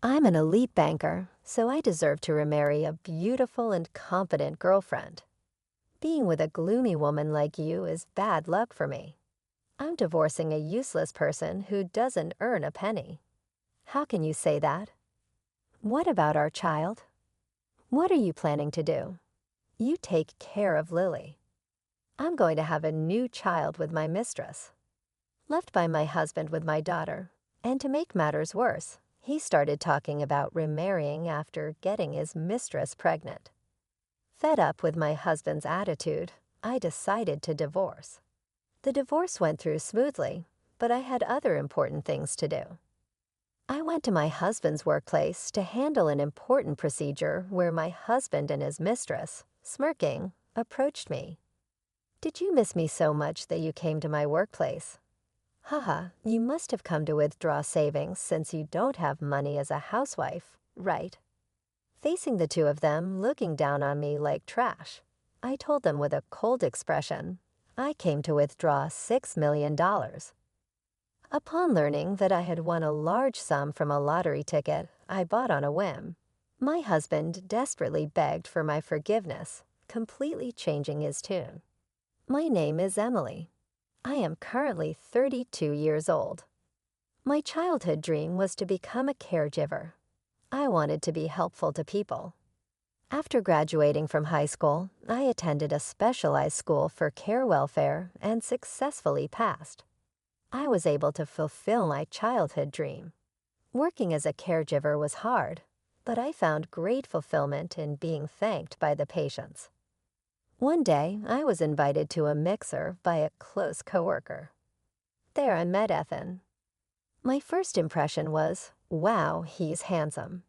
I'm an elite banker, so I deserve to remarry a beautiful and competent girlfriend. Being with a gloomy woman like you is bad luck for me. I'm divorcing a useless person who doesn't earn a penny. How can you say that? What about our child? What are you planning to do? You take care of Lily. I'm going to have a new child with my mistress. Left by my husband with my daughter, and to make matters worse, he started talking about remarrying after getting his mistress pregnant. Fed up with my husband's attitude, I decided to divorce. The divorce went through smoothly, but I had other important things to do. I went to my husband's workplace to handle an important procedure where my husband and his mistress, smirking, approached me. "Did you miss me so much that you came to my workplace?" "Haha, you must have come to withdraw savings since you don't have money as a housewife, right?" Facing the two of them looking down on me like trash, I told them with a cold expression, I came to withdraw $6 million. Upon learning that I had won a large sum from a lottery ticket I bought on a whim, my husband desperately begged for my forgiveness, completely changing his tune. "My name is Emily. I am currently 32 years old. My childhood dream was to become a caregiver. I wanted to be helpful to people. After graduating from high school, I attended a specialized school for care welfare and successfully passed. I was able to fulfill my childhood dream. Working as a caregiver was hard, but I found great fulfillment in being thanked by the patients. One day, I was invited to a mixer by a close coworker. There I met Ethan. My first impression was, wow, he's handsome.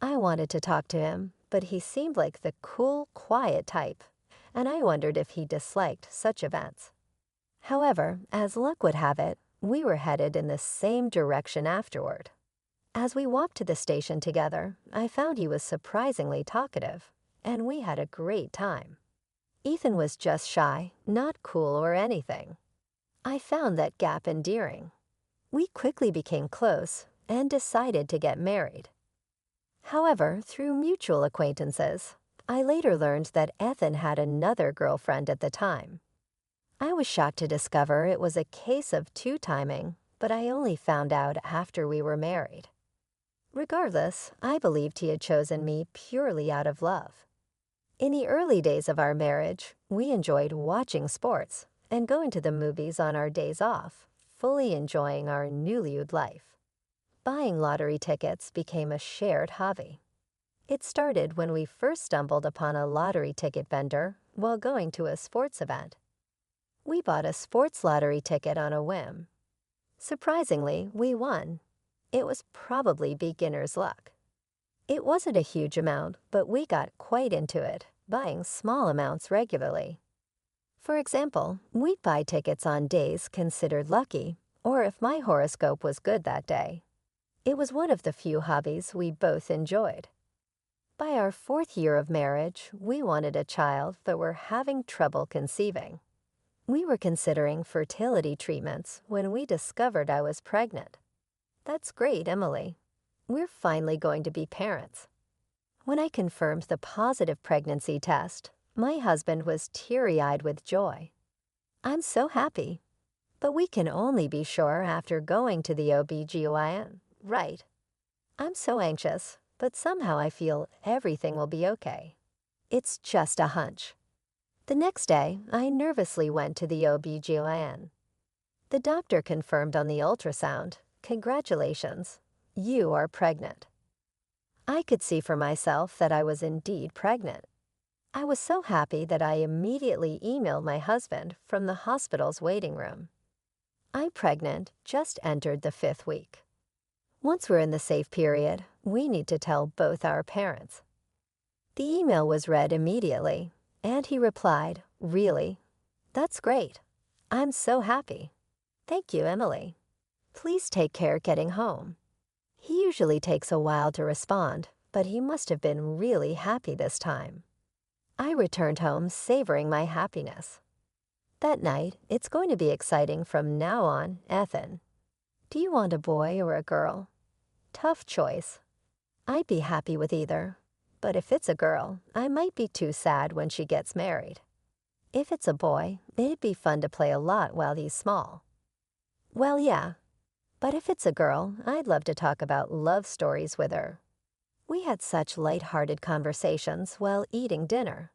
I wanted to talk to him, but he seemed like the cool, quiet type, and I wondered if he disliked such events. However, as luck would have it, we were headed in the same direction afterward. As we walked to the station together, I found he was surprisingly talkative, and we had a great time. Ethan was just shy, not cool or anything. I found that gap endearing. We quickly became close and decided to get married. However, through mutual acquaintances, I later learned that Ethan had another girlfriend at the time. I was shocked to discover it was a case of two-timing, but I only found out after we were married. Regardless, I believed he had chosen me purely out of love. In the early days of our marriage, we enjoyed watching sports and going to the movies on our days off, fully enjoying our newlywed life. Buying lottery tickets became a shared hobby. It started when we first stumbled upon a lottery ticket vendor while going to a sports event. We bought a sports lottery ticket on a whim. Surprisingly, we won. It was probably beginner's luck. It wasn't a huge amount, but we got quite into it, buying small amounts regularly. For example, we'd buy tickets on days considered lucky, or if my horoscope was good that day. It was one of the few hobbies we both enjoyed. By our 4th year of marriage, we wanted a child but were having trouble conceiving. We were considering fertility treatments when we discovered I was pregnant. "That's great, Emily. We're finally going to be parents." When I confirmed the positive pregnancy test, my husband was teary-eyed with joy. "I'm so happy. But we can only be sure after going to the OB/GYN, right? I'm so anxious, but somehow I feel everything will be okay. It's just a hunch." The next day, I nervously went to the OB/GYN. The doctor confirmed on the ultrasound, "Congratulations, you are pregnant." I could see for myself that I was indeed pregnant. I was so happy that I immediately emailed my husband from the hospital's waiting room. "I'm pregnant, just entered the 5th week. Once we're in the safe period, we need to tell both our parents." The email was read immediately, and he replied, "Really? That's great. I'm so happy. Thank you, Emily. Please take care getting home." He usually takes a while to respond, but he must have been really happy this time. I returned home savoring my happiness. That night, "It's going to be exciting from now on, Ethan. Do you want a boy or a girl?" Tough choice. I'd be happy with either. But if it's a girl, I might be too sad when she gets married. If it's a boy, it'd be fun to play a lot while he's small. Well, yeah. But if it's a girl, I'd love to talk about love stories with her. We had such light-hearted conversations while eating dinner.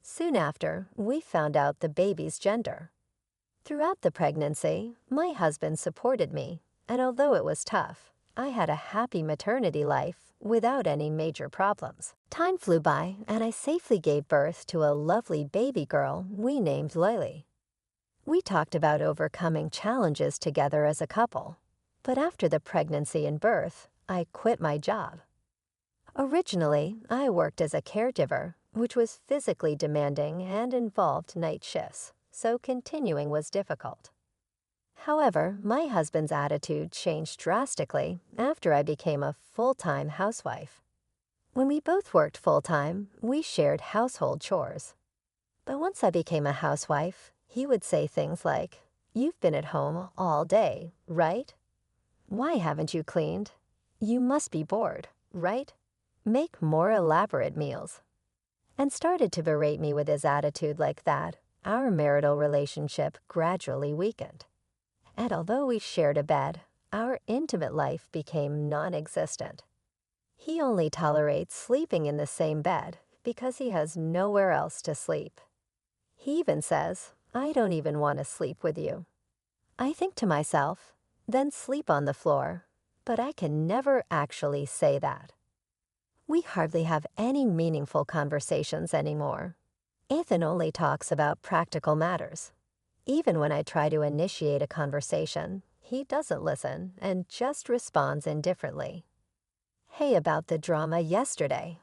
Soon after, we found out the baby's gender. Throughout the pregnancy, my husband supported me, and although it was tough, I had a happy maternity life without any major problems. Time flew by, and I safely gave birth to a lovely baby girl we named Lily. We talked about overcoming challenges together as a couple, but after the pregnancy and birth, I quit my job. Originally, I worked as a caregiver, which was physically demanding and involved night shifts, so continuing was difficult. However, my husband's attitude changed drastically after I became a full-time housewife. When we both worked full-time, we shared household chores. But once I became a housewife, he would say things like, "You've been at home all day, right? Why haven't you cleaned? You must be bored, right? Make more elaborate meals," and started to berate me with his attitude like that. Our marital relationship gradually weakened. And although we shared a bed, our intimate life became non-existent. He only tolerates sleeping in the same bed because he has nowhere else to sleep. He even says, "I don't even want to sleep with you." I think to myself, then sleep on the floor, but I can never actually say that. We hardly have any meaningful conversations anymore. Ethan only talks about practical matters. Even when I try to initiate a conversation, he doesn't listen and just responds indifferently. "Hey, about the drama yesterday.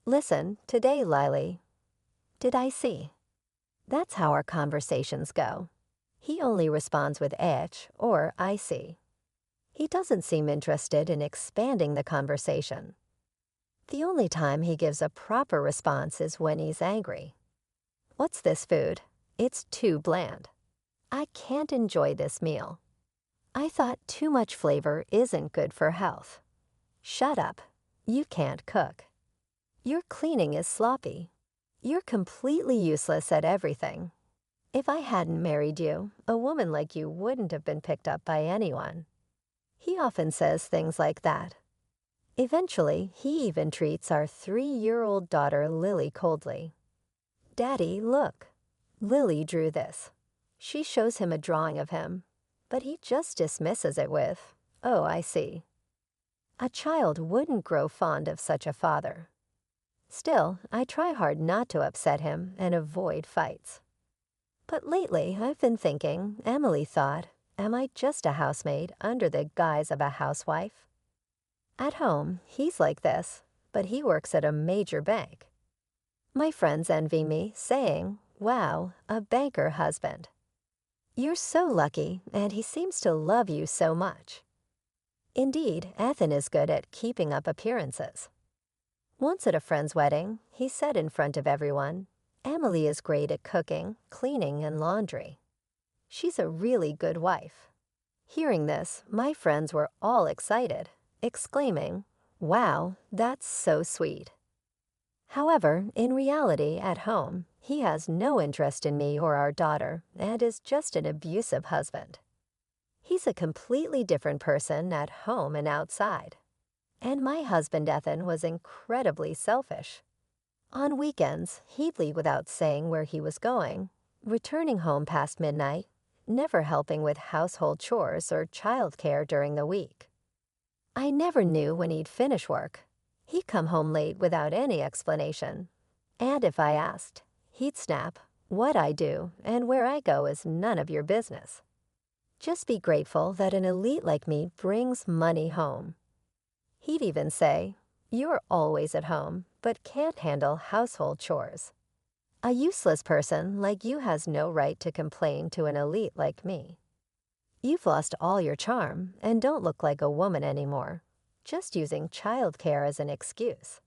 Listen, today, Lily. Did I see?" That's how our conversations go. He only responds with or "I see." He doesn't seem interested in expanding the conversation. The only time he gives a proper response is when he's angry. "What's this food? It's too bland. I can't enjoy this meal. I thought too much flavor isn't good for health. Shut up. You can't cook. Your cleaning is sloppy. You're completely useless at everything. If I hadn't married you, a woman like you wouldn't have been picked up by anyone." He often says things like that. Eventually, he even treats our 3-year-old daughter Lily coldly. "Daddy, look. Lily drew this." She shows him a drawing of him, but he just dismisses it with, "Oh, I see." A child wouldn't grow fond of such a father. Still, I try hard not to upset him and avoid fights. But lately, I've been thinking, Emily thought, am I just a housemaid under the guise of a housewife? At home, he's like this, but he works at a major bank. My friends envy me, saying, "Wow, a banker husband. You're so lucky, and he seems to love you so much." Indeed, Ethan is good at keeping up appearances. Once at a friend's wedding, he said in front of everyone, "Emily is great at cooking, cleaning, and laundry. She's a really good wife." Hearing this, my friends were all excited, exclaiming, "Wow, that's so sweet." However, in reality, at home, he has no interest in me or our daughter and is just an abusive husband. He's a completely different person at home and outside. And my husband, Ethan, was incredibly selfish. On weekends, he'd leave without saying where he was going, returning home past midnight, never helping with household chores or childcare during the week. I never knew when he'd finish work. He'd come home late without any explanation. And if I asked, he'd snap, "What I do and where I go is none of your business. Just be grateful that an elite like me brings money home." He'd even say, "You're always at home, but can't handle household chores. A useless person like you has no right to complain to an elite like me. You've lost all your charm and don't look like a woman anymore, just using childcare as an excuse."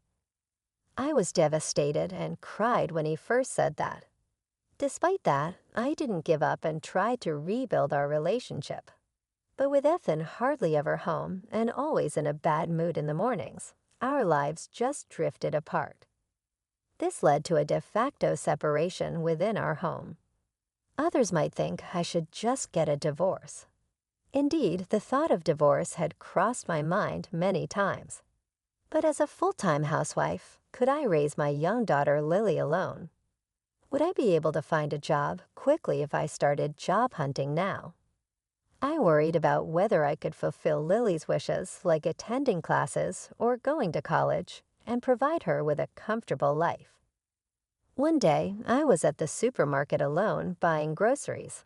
I was devastated and cried when he first said that. Despite that, I didn't give up and tried to rebuild our relationship. But with Ethan hardly ever home and always in a bad mood in the mornings, our lives just drifted apart. This led to a de facto separation within our home. Others might think I should just get a divorce. Indeed, the thought of divorce had crossed my mind many times. But as a full-time housewife, could I raise my young daughter Lily alone? Would I be able to find a job quickly if I started job hunting now? I worried about whether I could fulfill Lily's wishes, like attending classes or going to college, and provide her with a comfortable life. One day, I was at the supermarket alone buying groceries.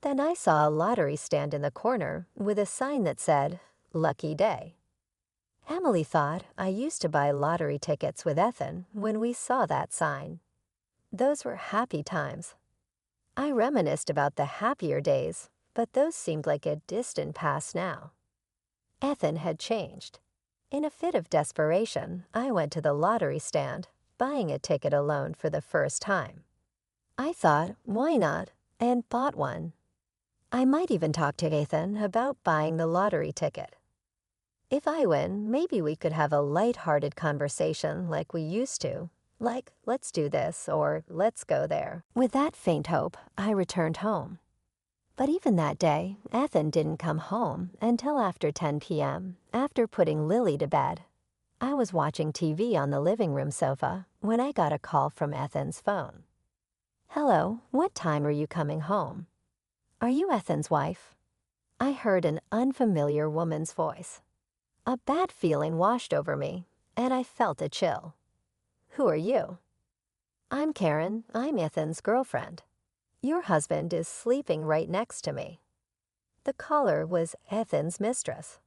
Then I saw a lottery stand in the corner with a sign that said, "Lucky Day." Emily thought I used to buy lottery tickets with Ethan when we saw that sign. Those were happy times. I reminisced about the happier days, but those seemed like a distant past now. Ethan had changed. In a fit of desperation, I went to the lottery stand, buying a ticket alone for the first time. I thought, why not, and bought one. I might even talk to Ethan about buying the lottery ticket. If I win, maybe we could have a light-hearted conversation like we used to, like, let's do this or let's go there. With that faint hope, I returned home. But even that day, Ethan didn't come home until after 10 p.m., after putting Lily to bed. I was watching TV on the living room sofa when I got a call from Ethan's phone. "Hello, what time are you coming home? Are you Ethan's wife?" I heard an unfamiliar woman's voice. A bad feeling washed over me, and I felt a chill. "Who are you?" "I'm Karen. I'm Ethan's girlfriend. Your husband is sleeping right next to me." The caller was Ethan's mistress.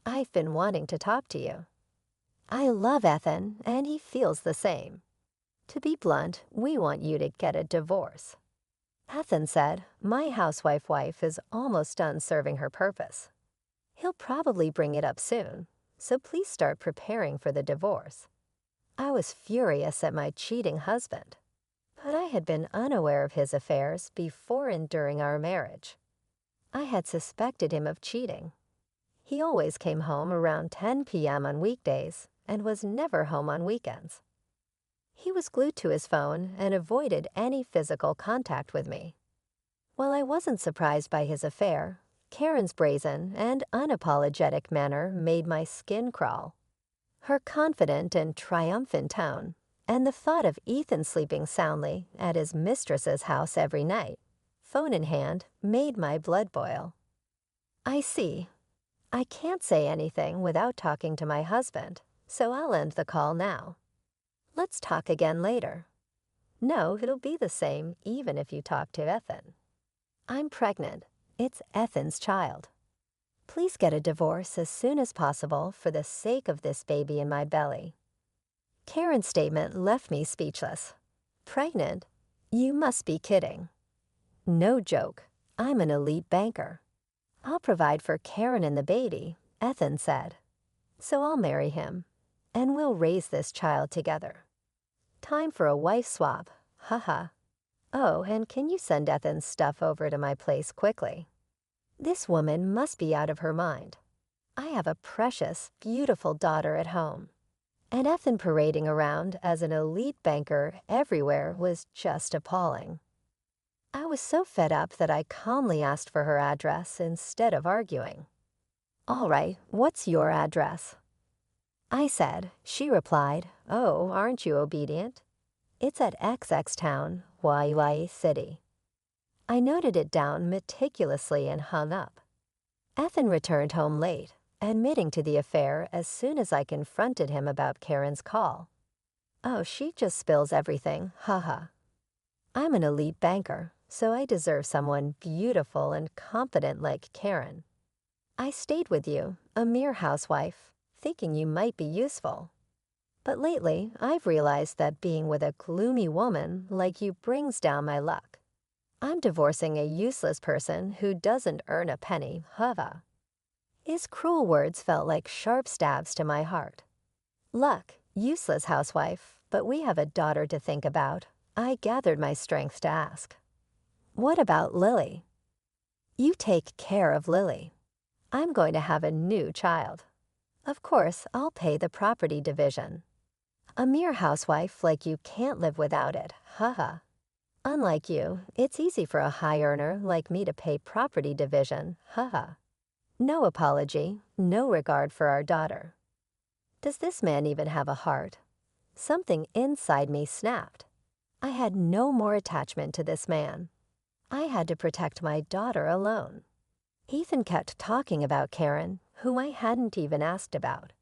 "I've been wanting to talk to you. I love Ethan, and he feels the same. To be blunt, we want you to get a divorce." Ethan said, "My housewife wife is almost done serving her purpose. He'll probably bring it up soon, so please start preparing for the divorce." I was furious at my cheating husband, but I had been unaware of his affairs before and during our marriage. I had suspected him of cheating. He always came home around 10 p.m. on weekdays and was never home on weekends. He was glued to his phone and avoided any physical contact with me. While I wasn't surprised by his affair, Karen's brazen and unapologetic manner made my skin crawl. Her confident and triumphant tone, and the thought of Ethan sleeping soundly at his mistress's house every night, phone in hand, made my blood boil. "I see. I can't say anything without talking to my husband, so I'll end the call now. Let's talk again later." "No, it'll be the same even if you talk to Ethan. I'm pregnant. It's Ethan's child. Please get a divorce as soon as possible for the sake of this baby in my belly." Karen's statement left me speechless. "Pregnant? You must be kidding." "No joke. I'm an elite banker. I'll provide for Karen and the baby," Ethan said. "So I'll marry him, and we'll raise this child together. Time for a wife swap, haha. Oh, and can you send Ethan's stuff over to my place quickly? This woman must be out of her mind. I have a precious, beautiful daughter at home." And Ethan parading around as an elite banker everywhere was just appalling. I was so fed up that I calmly asked for her address instead of arguing. "All right, what's your address?" I said. She replied, "Oh, aren't you obedient? It's at XX Town, YY City." I noted it down meticulously and hung up. Ethan returned home late, admitting to the affair as soon as I confronted him about Karen's call. "Oh, she just spills everything, haha. I'm an elite banker, so I deserve someone beautiful and competent like Karen. I stayed with you, a mere housewife, thinking you might be useful. But lately, I've realized that being with a gloomy woman like you brings down my luck. I'm divorcing a useless person who doesn't earn a penny, hava." His cruel words felt like sharp stabs to my heart. "Luck, useless housewife, but we have a daughter to think about." I gathered my strength to ask, "What about Lily?" "You take care of Lily. I'm going to have a new child. Of course, I'll pay the property division. A mere housewife like you can't live without it, haha. Unlike you, it's easy for a high earner like me to pay property division, haha. No apology, no regard for our daughter. Does this man even have a heart? Something inside me snapped. I had no more attachment to this man. I had to protect my daughter alone. Ethan kept talking about Karen, who I hadn't even asked about.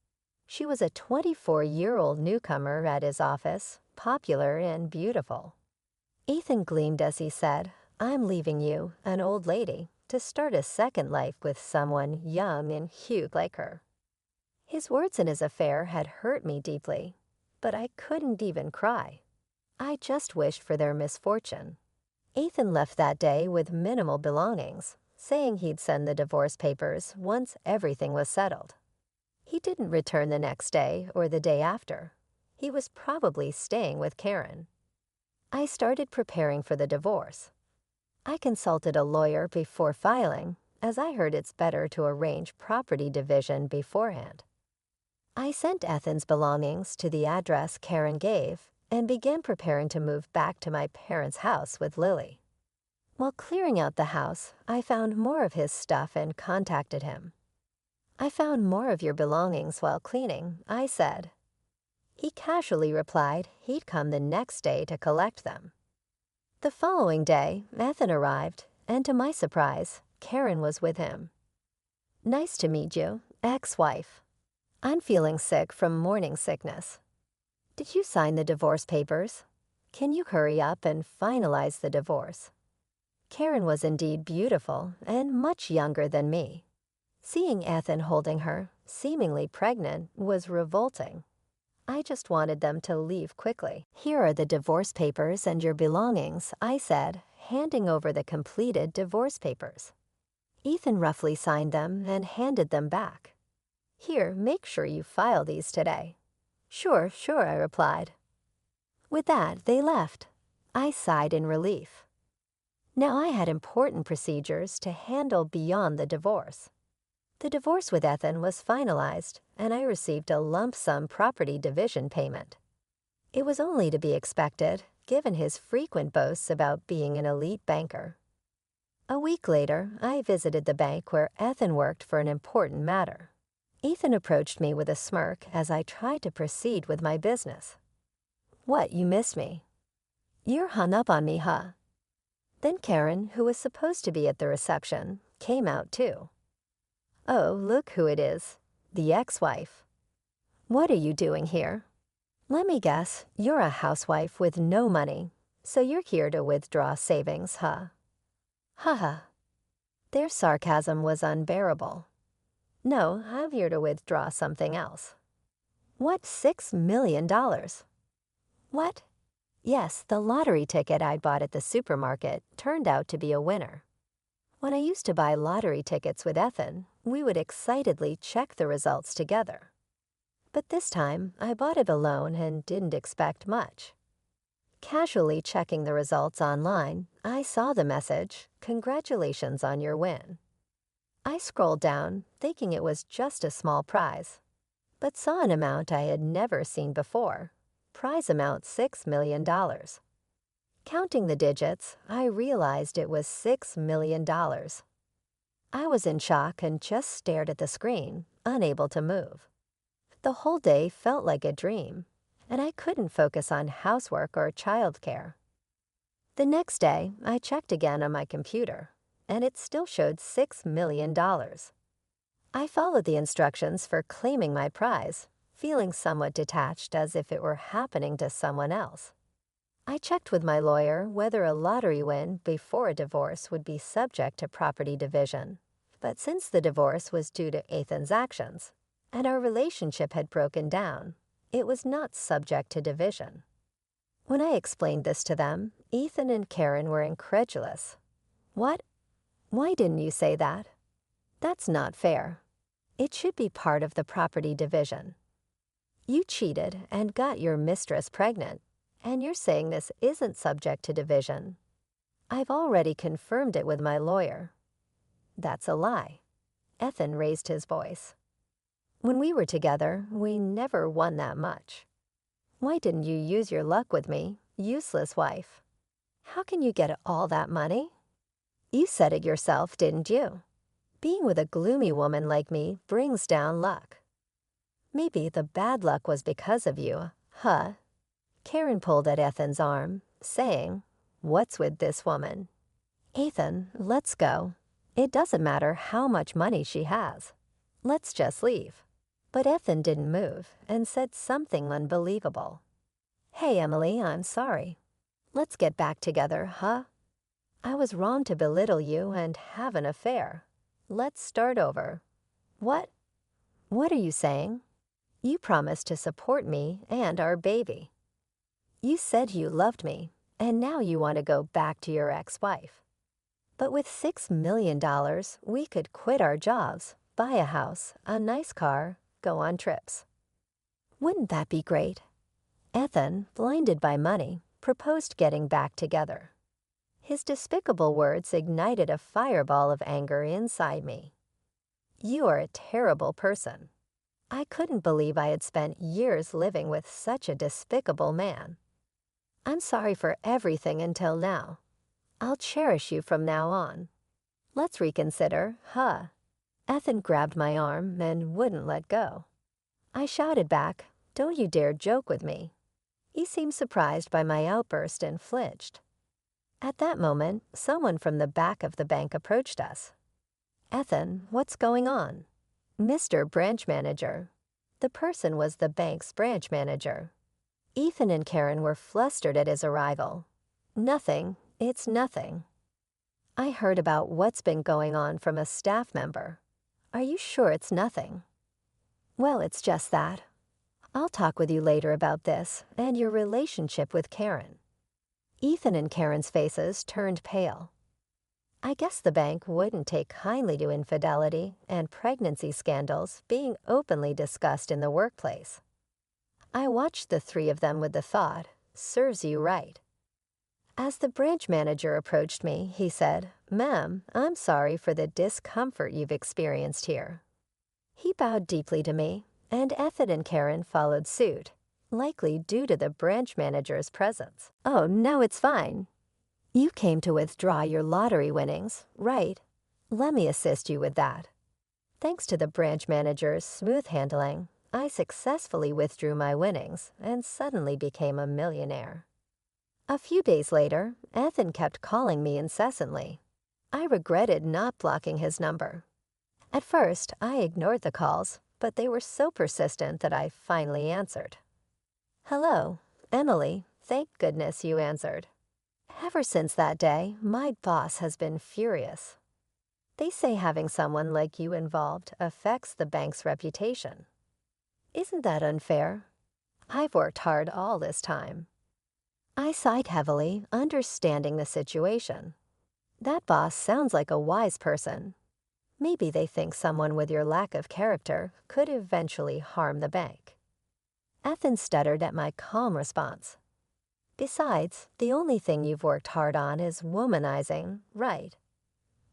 She was a 24-year-old newcomer at his office, popular and beautiful. Ethan gleamed as he said, "I'm leaving you, an old lady, to start a second life with someone young and cute like her." His words in his affair had hurt me deeply, but I couldn't even cry. I just wished for their misfortune. Ethan left that day with minimal belongings, saying he'd send the divorce papers once everything was settled. He didn't return the next day or the day after. He was probably staying with Karen. I started preparing for the divorce. I consulted a lawyer before filing, as I heard it's better to arrange property division beforehand. I sent Ethan's belongings to the address Karen gave and began preparing to move back to my parents' house with Lily. While clearing out the house, I found more of his stuff and contacted him. "I found more of your belongings while cleaning," I said. He casually replied he'd come the next day to collect them. The following day, Ethan arrived, and to my surprise, Karen was with him. "Nice to meet you, ex-wife. I'm feeling sick from morning sickness. Did you sign the divorce papers? Can you hurry up and finalize the divorce?" Karen was indeed beautiful and much younger than me. Seeing Ethan holding her, seemingly pregnant, was revolting. I just wanted them to leave quickly. "Here are the divorce papers and your belongings," I said, handing over the completed divorce papers. Ethan roughly signed them and handed them back. "Here, make sure you file these today." Sure, I replied. With that, they left. I sighed in relief. Now I had important procedures to handle beyond the divorce. The divorce with Ethan was finalized, and I received a lump sum property division payment. It was only to be expected, given his frequent boasts about being an elite banker. A week later, I visited the bank where Ethan worked for an important matter. Ethan approached me with a smirk as I tried to proceed with my business. "What, you missed me? You're hung up on me, huh?" Then Karen, who was supposed to be at the reception, came out too. "Oh, look who it is, the ex-wife. What are you doing here? Let me guess, you're a housewife with no money, so you're here to withdraw savings, huh?" Haha. Their sarcasm was unbearable. "No, I'm here to withdraw something else." "What, $6 million? What?" Yes, the lottery ticket I'd bought at the supermarket turned out to be a winner. When I used to buy lottery tickets with Ethan, we would excitedly check the results together. But this time, I bought it alone and didn't expect much. Casually checking the results online, I saw the message, "Congratulations on your win." I scrolled down, thinking it was just a small prize, but saw an amount I had never seen before. Prize amount $6 million. Counting the digits, I realized it was $6 million. I was in shock and just stared at the screen, unable to move. The whole day felt like a dream, and I couldn't focus on housework or childcare. The next day, I checked again on my computer, and it still showed $6 million. I followed the instructions for claiming my prize, feeling somewhat detached as if it were happening to someone else. I checked with my lawyer whether a lottery win before a divorce would be subject to property division, but since the divorce was due to Ethan's actions, and our relationship had broken down, it was not subject to division. When I explained this to them, Ethan and Karen were incredulous. "What? Why didn't you say that? That's not fair. It should be part of the property division. You cheated and got your mistress pregnant, and you're saying this isn't subject to division. I've already confirmed it with my lawyer." "That's a lie." Ethan raised his voice. When we were together, we never won that much. Why didn't you use your luck with me, useless wife? How can you get all that money? You said it yourself, didn't you? Being with a gloomy woman like me brings down luck. Maybe the bad luck was because of you, huh? Karen pulled at Ethan's arm, saying, "What's with this woman? Ethan, let's go. It doesn't matter how much money she has. Let's just leave." But Ethan didn't move and said something unbelievable. "Hey, Emily, I'm sorry. Let's get back together, huh? I was wrong to belittle you and have an affair. Let's start over." What? What are you saying? You promised to support me and our baby. You said you loved me, and now you want to go back to your ex-wife. But with $6 million, we could quit our jobs, buy a house, a nice car, go on trips. Wouldn't that be great? Ethan, blinded by money, proposed getting back together. His despicable words ignited a fireball of anger inside me. You are a terrible person. I couldn't believe I had spent years living with such a despicable man. I'm sorry for everything until now. I'll cherish you from now on. Let's reconsider, huh? Ethan grabbed my arm and wouldn't let go. I shouted back, "Don't you dare joke with me." He seemed surprised by my outburst and flinched. At that moment, someone from the back of the bank approached us. "Ethan, what's going on?" "Mr. Branch Manager." The person was the bank's branch manager. Ethan and Karen were flustered at his arrival. "Nothing. It's nothing." "I heard about what's been going on from a staff member. Are you sure it's nothing?" "Well, it's just that. I'll talk with you later about this and your relationship with Karen." Ethan and Karen's faces turned pale. I guess the bank wouldn't take kindly to infidelity and pregnancy scandals being openly discussed in the workplace. I watched the three of them with the thought, "Serves you right." As the branch manager approached me, he said, "Ma'am, I'm sorry for the discomfort you've experienced here." He bowed deeply to me, and Ethan and Karen followed suit, likely due to the branch manager's presence. "Oh, no, it's fine. You came to withdraw your lottery winnings, right? Let me assist you with that." Thanks to the branch manager's smooth handling, I successfully withdrew my winnings and suddenly became a millionaire. A few days later, Ethan kept calling me incessantly. I regretted not blocking his number. At first, I ignored the calls, but they were so persistent that I finally answered. "Hello, Emily. Thank goodness you answered." Ever since that day, my boss has been furious. They say having someone like you involved affects the bank's reputation. Isn't that unfair? I've worked hard all this time. I sighed heavily, understanding the situation. That boss sounds like a wise person. Maybe they think someone with your lack of character could eventually harm the bank. Ethan stuttered at my calm response. Besides, the only thing you've worked hard on is womanizing, right?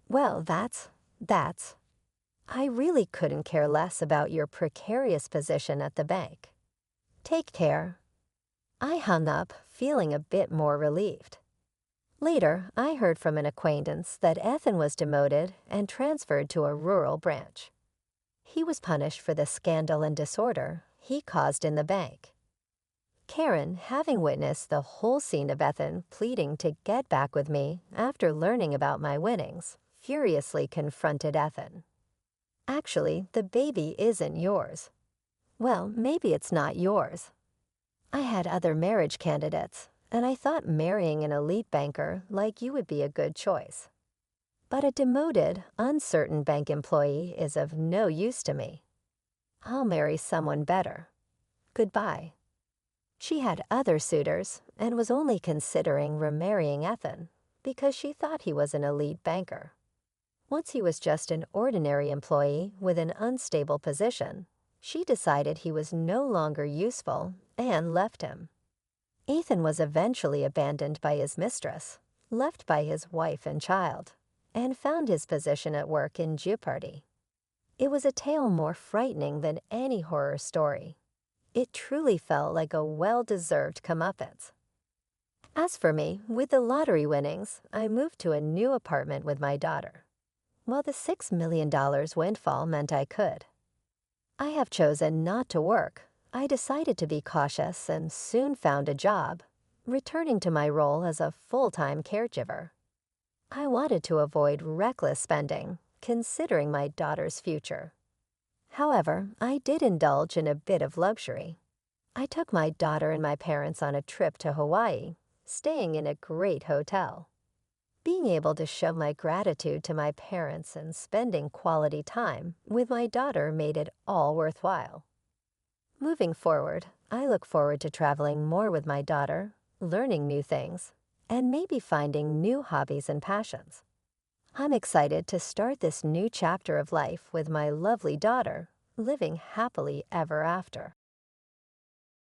Well, that's. I really couldn't care less about your precarious position at the bank. Take care. I hung up, feeling a bit more relieved. Later, I heard from an acquaintance that Ethan was demoted and transferred to a rural branch. He was punished for the scandal and disorder he caused in the bank. Karen, having witnessed the whole scene of Ethan pleading to get back with me after learning about my winnings, furiously confronted Ethan. "Actually, the baby isn't yours." "Well, maybe it's not yours. I had other marriage candidates, and I thought marrying an elite banker like you would be a good choice. But a demoted, uncertain bank employee is of no use to me. I'll marry someone better. Goodbye." She had other suitors and was only considering remarrying Ethan because she thought he was an elite banker. Once he was just an ordinary employee with an unstable position, she decided he was no longer useful and left him. Ethan was eventually abandoned by his mistress, left by his wife and child, and found his position at work in jeopardy. It was a tale more frightening than any horror story. It truly felt like a well-deserved comeuppance. As for me, with the lottery winnings, I moved to a new apartment with my daughter. While the $6 million windfall meant I could. I have chosen not to work. I decided to be cautious and soon found a job, returning to my role as a full-time caregiver. I wanted to avoid reckless spending, considering my daughter's future. However, I did indulge in a bit of luxury. I took my daughter and my parents on a trip to Hawaii, staying in a great hotel. Being able to show my gratitude to my parents and spending quality time with my daughter made it all worthwhile. Moving forward, I look forward to traveling more with my daughter, learning new things, and maybe finding new hobbies and passions. I'm excited to start this new chapter of life with my lovely daughter, living happily ever after.